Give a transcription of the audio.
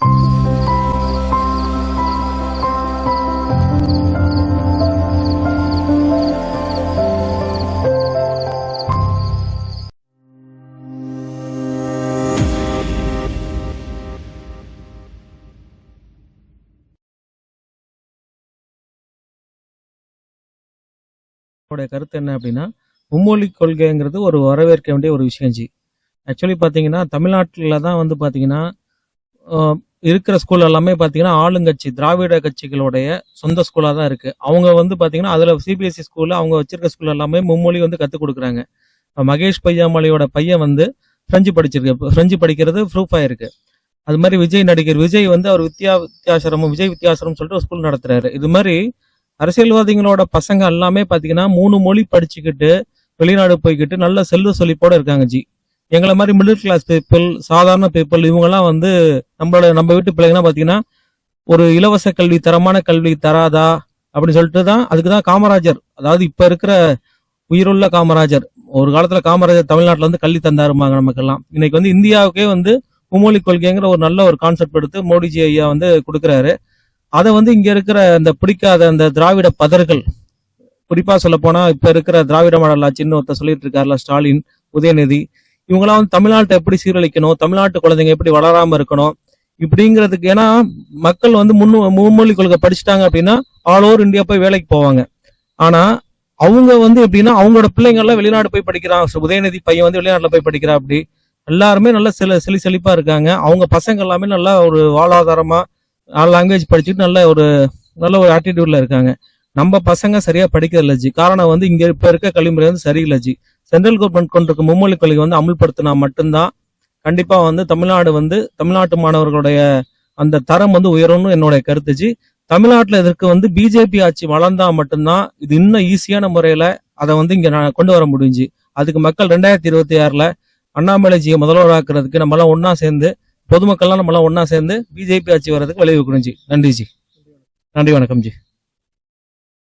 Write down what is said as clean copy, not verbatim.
கருத்து என்ன அப்படின்னா, மும்மொழி கொள்கைங்கிறது ஒரு வரவேற்க வேண்டிய ஒரு விஷயம் ஜி. ஆக்சுவலி பார்த்தீங்கன்னா தமிழ்நாட்டில் தான் வந்து பார்த்தீங்கன்னா இருக்கிற ஸ்கூல் எல்லாமே பார்த்தீங்கன்னா ஆளுங்கட்சி திராவிட கட்சிகளுடைய சொந்த ஸ்கூலாக தான் இருக்குது. அவங்க வந்து பார்த்தீங்கன்னா அதில் சிபிஎஸ்சி ஸ்கூலில் அவங்க வச்சிருக்க ஸ்கூல் எல்லாமே மும்மொழி வந்து கற்றுக் கொடுக்குறாங்க. மகேஷ் பையாமலையோட பையன் வந்து ஃப்ரெஞ்சு படிக்கிறது ப்ரூஃப் ஆயிருக்கு. அது மாதிரி நடிகர் விஜய் வந்து அவர் விஜய் வித்யாசிரமம் சொல்லிட்டு ஒரு ஸ்கூல் நடத்துறாரு. இது மாதிரி அரசியல்வாதிகளோட பசங்க எல்லாமே பாத்தீங்கன்னா 3 மொழி படிச்சுக்கிட்டு வெளிநாடு போய்கிட்டு நல்ல செல்வ செழிப்போட இருக்காங்க ஜி. எங்களை மாதிரி மிடில் கிளாஸ் பீப்புள், சாதாரண பீப்புள், இவங்கெல்லாம் வந்து நம்ம வீட்டு பிள்ளைங்கன்னா பாத்தீங்கன்னா ஒரு இலவச கல்வி, தரமான கல்வி தராதா அப்படின்னு சொல்லிட்டு தான் அதுக்குதான் காமராஜர், அதாவது இப்ப இருக்கிற உயிருள்ள காமராஜர், ஒரு காலத்துல காமராஜர் தமிழ்நாட்டுல வந்து கல்வி தந்தாருமாங்க நமக்கெல்லாம். இன்னைக்கு வந்து இந்தியாவுக்கே வந்து மும்மொழி கொள்கைங்கிற ஒரு நல்ல ஒரு கான்செப்ட் எடுத்து மோடிஜி ஐயா வந்து கொடுக்குறாரு. அதை வந்து இங்க இருக்கிற அந்த பிடிக்காத அந்த திராவிட பதர்கள், குறிப்பா சொல்ல போனா இப்ப இருக்கிற திராவிட மாடல் ஆட்சின்னு ஒருத்தர் சொல்லிட்டு இருக்காருல, ஸ்டாலின், உதயநிதி, இவங்கெல்லாம் வந்து தமிழ்நாட்டை எப்படி சீரழிக்கணும், தமிழ்நாட்டு குழந்தைங்க எப்படி வளராம இருக்கணும் இப்படிங்கிறதுக்கு. ஏன்னா மக்கள் வந்து மும்மொழி கொள்கை படிச்சுட்டாங்க அப்படின்னா ஆல் ஓவர் இந்தியா போய் வேலைக்கு போவாங்க. ஆனா அவங்க வந்து எப்படின்னா அவங்களோட பிள்ளைங்க எல்லாம் வெளிநாடு போய் படிக்கிறான். உதயநிதி பையன் வந்து வெளிநாட்டுல போய் படிக்கிறா. அப்படி எல்லாருமே நல்ல செழிப்பா இருக்காங்க. அவங்க பசங்க எல்லாமே நல்லா ஒரு வாழ்வாதாரமா லாங்குவேஜ் படிச்சுட்டு நல்ல ஒரு ஆட்டிடியூட்ல இருக்காங்க. நம்ம பசங்க சரியா படிக்கிறதில்ல ஜி. காரணம் வந்து இங்க இப்ப இருக்க கல்விமுறை வந்து சரியில்லை ஜி. சென்ட்ரல் கவர்மெண்ட் கொண்டிருக்க மும்மொழி கொள்கை வந்து அமல்படுத்தினா மட்டும்தான் கண்டிப்பா வந்து தமிழ்நாட்டு மாணவர்களுடைய அந்த தரம் வந்து உயரும்னு என்னுடைய கருத்து ஜி. தமிழ்நாட்டுல இதற்கு வந்து பிஜேபி ஆட்சி வளர்ந்தா மட்டும்தான் இது இன்னும் ஈஸியான முறையில அதை வந்து இங்க கொண்டு வர முடிஞ்சு. அதுக்கு மக்கள் 2026 அண்ணாமலைஜியை முதல்வராக்குறதுக்கு நம்ம எல்லாம் ஒன்னா சேர்ந்து, பொதுமக்கள்லாம் நம்ம எல்லாம் ஒன்னா சேர்ந்து பிஜேபி ஆட்சி வர்றதுக்கு விளைவிக்கணும் ஜி. நன்றி ஜி. நன்றி, வணக்கம் ஜி.